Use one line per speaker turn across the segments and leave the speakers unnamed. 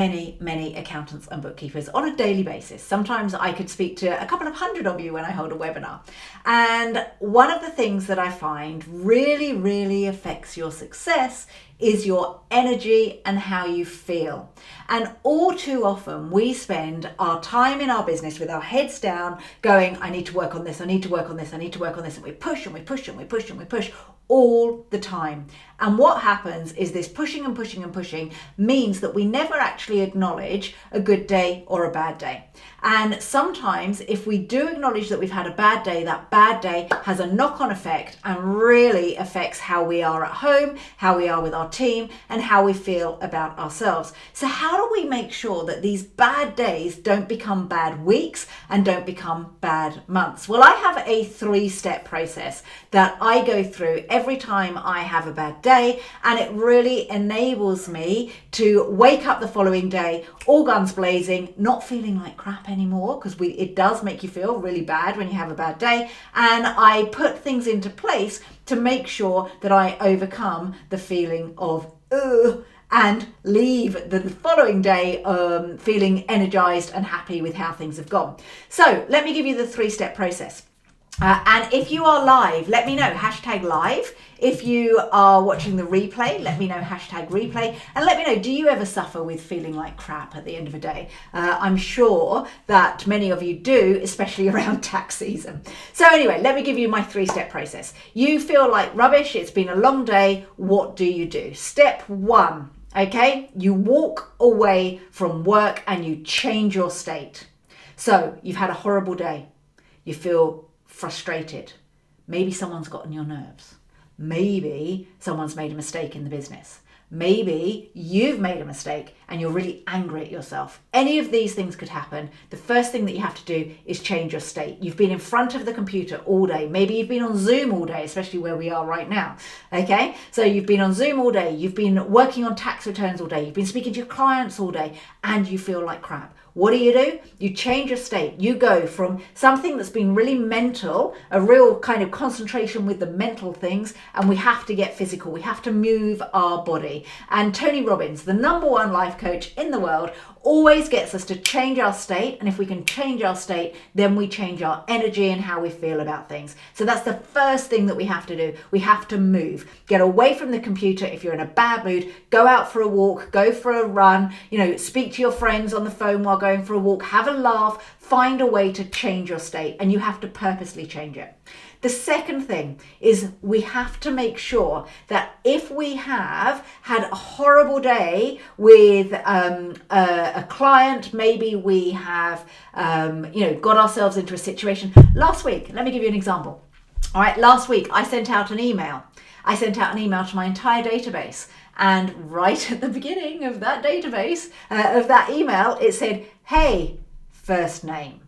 many accountants and bookkeepers on a daily basis. Sometimes I could speak to a couple of hundred of you when I hold a webinar. And one of the things that I find really affects your success is your energy and how you feel. And all too often we spend our time in our business with our heads down going, I need to work on this, I need to work on this, I need to work on this. And we push and we push and we push and we push all the time. And what happens is this pushing and pushing and pushing means that we never actually acknowledge a good day or a bad day. And sometimes if we do acknowledge that we've had a bad day, that bad day has a knock-on effect and really affects how we are at home, how we are with our team, and how we feel about ourselves. So how do we make sure that these bad days don't become bad weeks and don't become bad months? Well, I have a 3-step process that I go through every time I have a bad day, and it really enables me to wake up the following day all guns blazing, not feeling like crap anymore, because it does make you feel really bad when you have a bad day. And I put things into place to make sure that I overcome the feeling of and leave the following day feeling energized and happy with how things have gone. So let me give you the 3-step process. And if you are live, let me know, #live. If you are watching the replay, let me know, #replay. And let me know, do you ever suffer with feeling like crap at the end of a day? I'm sure that many of you do, especially around tax season. So anyway, let me give you my 3-step process. You feel like rubbish, it's been a long day, what do you do? Step 1, okay? You walk away from work and you change your state. So you've had a horrible day. You feel frustrated. Maybe someone's got on your nerves. Maybe someone's made a mistake in the business. Maybe you've made a mistake and you're really angry at yourself. Any of these things could happen. The first thing that you have to do is change your state. You've been in front of the computer all day. Maybe you've been on Zoom all day, especially where we are right now. Okay, so you've been on Zoom all day. You've been working on tax returns all day. You've been speaking to your clients all day and you feel like crap. What do? You change your state. You go from something that's been really mental, a real kind of concentration with the mental things, and we have to get physical. We have to move our body. And Tony Robbins, the #1 life coach in the world, always gets us to change our state. And if we can change our state, then we change our energy and how we feel about things. So that's the first thing that we have to do. We have to move. Get away from the computer. If you're in a bad mood, go out for a walk, go for a run, speak to your friends on the phone while going for a walk, have a laugh, find a way to change your state, and you have to purposely change it. The second thing is we have to make sure that if we have had a horrible day with a client, maybe we have got ourselves into a situation. Last week, let me give you an example. All right, last week I sent out an email. I sent out an email to my entire database, and right at the beginning of that database, of that email, it said, "Hey, first name."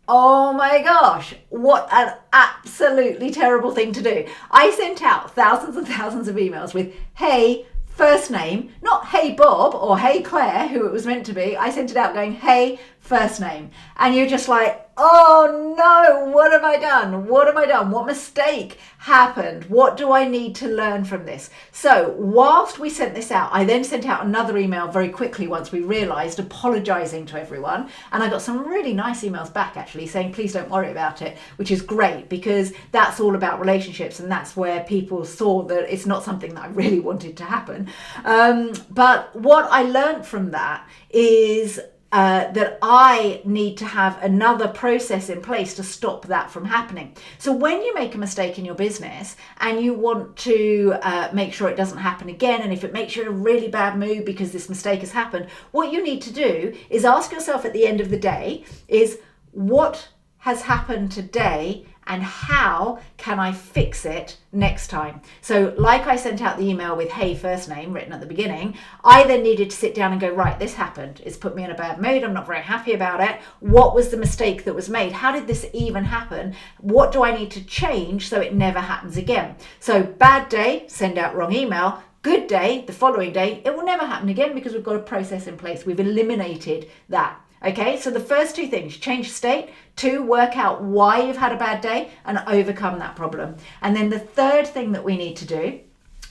Oh my gosh, what an absolutely terrible thing to do. I sent out thousands and thousands of emails with, "Hey, first name," not "Hey Bob" or "Hey Claire," who it was meant to be. I sent it out going, "Hey, first name." And you're just like, oh no, what have I done? What have I done? What mistake happened? What do I need to learn from this? So whilst we sent this out, I then sent out another email very quickly once we realized, apologizing to everyone. And I got some really nice emails back actually saying, please don't worry about it, which is great because that's all about relationships. And that's where people saw that it's not something that I really wanted to happen. But what I learned from that is that I need to have another process in place to stop that from happening. So when you make a mistake in your business and you want to make sure it doesn't happen again, and if it makes you in a really bad mood because this mistake has happened, what you need to do is ask yourself at the end of the day is, what has happened today and how can I fix it next time? So like I sent out the email with "Hey, first name" written at the beginning, I then needed to sit down and go, right, this happened. It's put me in a bad mood. I'm not very happy about it. What was the mistake that was made? How did this even happen? What do I need to change so it never happens again? So bad day, send out wrong email. Good day, the following day, it will never happen again because we've got a process in place. We've eliminated that. Okay, so the first two things, change state, 2, work out why you've had a bad day and overcome that problem. And then the third thing that we need to do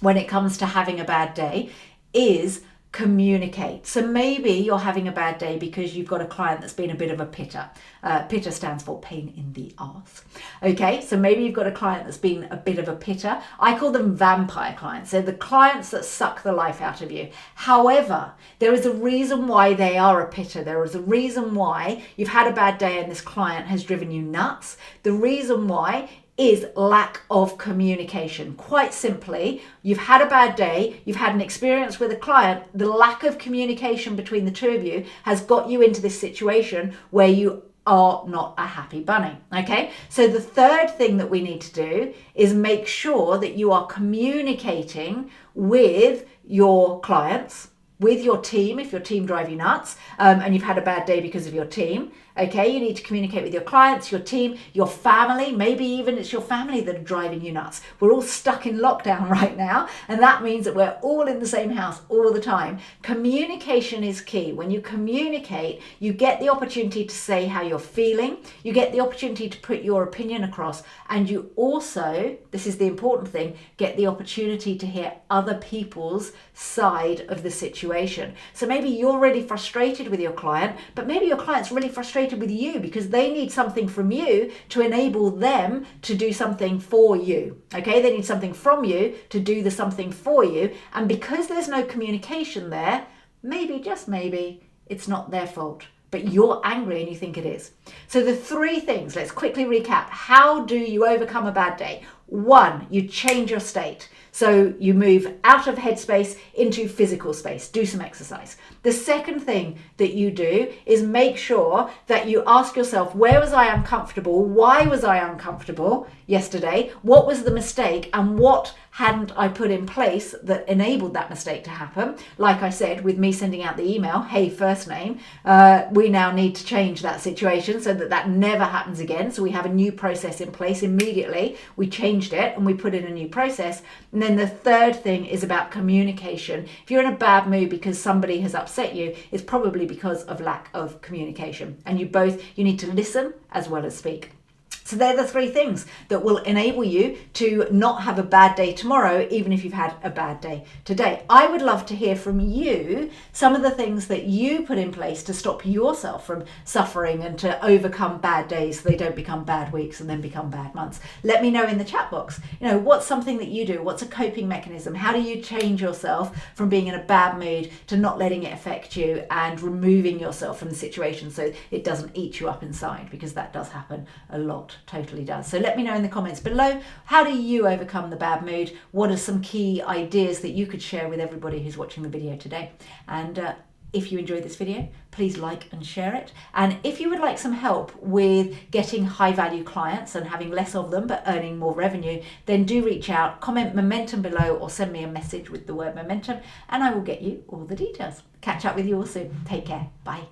when it comes to having a bad day is communicate. So maybe you're having a bad day because you've got a client that's been a bit of a pitter. Pitter stands for pain in the arse. Okay, so maybe you've got a client that's been a bit of a pitter. I call them vampire clients. They're the clients that suck the life out of you. However, there is a reason why they are a pitter. There is a reason why you've had a bad day and this client has driven you nuts. The reason why is lack of communication. Quite simply, you've had a bad day, you've had an experience with a client, the lack of communication between the two of you has got you into this situation where you are not a happy bunny. Okay, so the third thing that we need to do is make sure that you are communicating with your clients, with your team, if your team drive you nuts, and you've had a bad day because of your team. Okay, you need to communicate with your clients, your team, your family. Maybe even it's your family that are driving you nuts. We're all stuck in lockdown right now, and that means that we're all in the same house all the time. Communication is key. When you communicate, you get the opportunity to say how you're feeling, you get the opportunity to put your opinion across, and you also, this is the important thing, get the opportunity to hear other people's side of the situation. So maybe you're really frustrated with your client, but maybe your client's really frustrated with you because they need something from you to enable them to do something for you. Okay, they need something from you to do the something for you, and because there's no communication there, maybe, just maybe, it's not their fault, but you're angry and you think it is. So the three things, let's quickly recap. How do you overcome a bad day? 1, you change your state. So you move out of headspace into physical space, do some exercise. The second thing that you do is make sure that you ask yourself, where was I uncomfortable? Why was I uncomfortable yesterday? What was the mistake? And what hadn't I put in place that enabled that mistake to happen? Like I said, with me sending out the email, hey, first name, we now need to change that situation so that that never happens again. So we have a new process in place immediately. We changed it and we put in a new process. And then the third thing is about communication. If you're in a bad mood because somebody has upset you, it's probably because of lack of communication. And you need to listen as well as speak. So they're the three things that will enable you to not have a bad day tomorrow, even if you've had a bad day today. I would love to hear from you some of the things that you put in place to stop yourself from suffering and to overcome bad days so they don't become bad weeks and then become bad months. Let me know in the chat box, what's something that you do? What's a coping mechanism? How do you change yourself from being in a bad mood to not letting it affect you and removing yourself from the situation so it doesn't eat you up inside? Because that does happen a lot. Totally does. So let me know in the comments below, how do you overcome the bad mood? What are some key ideas that you could share with everybody who's watching the video today? And if you enjoyed this video, please like and share it. And if you would like some help with getting high value clients and having less of them but earning more revenue, then do reach out, comment momentum below or send me a message with the word momentum and I will get you all the details. Catch up with you all soon. Take care. Bye.